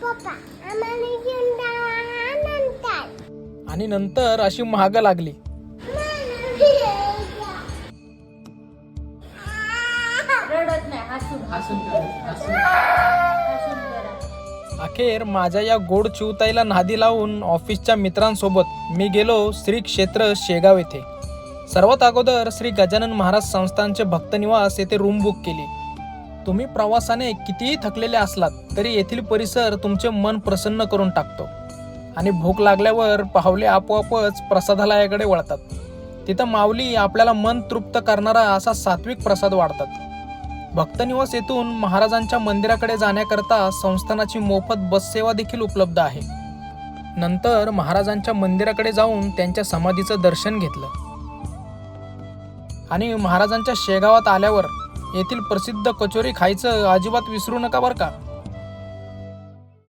पप्पा आम्हाला घेऊन जावा नंतर. आणि नंतर अशी महाग लागली. रडत नाही, हसून अखेर माझ्या या गोड चिवताईला नादी लावून ऑफिसच्या मित्रांसोबत मी गेलो श्री क्षेत्र शेगाव येथे. सर्वात अगोदर श्री गजानन महाराज संस्थानचे भक्तनिवास येथे रूम बुक केली. तुम्ही प्रवासाने कितीही थकलेले असलात तरी येथील परिसर तुमचे मन प्रसन्न करून टाकतो. आणि भूक लागल्यावर पाहुले आपोआपच प्रसादालयाकडे वळतात. तिथं माऊली आपल्याला मन तृप्त करणारा असा सात्विक प्रसाद वाढतात. भक्तनिवास येथून महाराजांच्या मंदिराकडे जाण्याकरता संस्थानाची मोफत बससेवा देखील उपलब्ध आहे. नंतर महाराजांच्या मंदिराकडे जाऊन त्यांच्या समाधीचं दर्शन घेतलं. आणि महाराजांच्या शेगावात आल्यावर येथील प्रसिद्ध कचोरी खायचं अजिबात विसरू नका बरं का.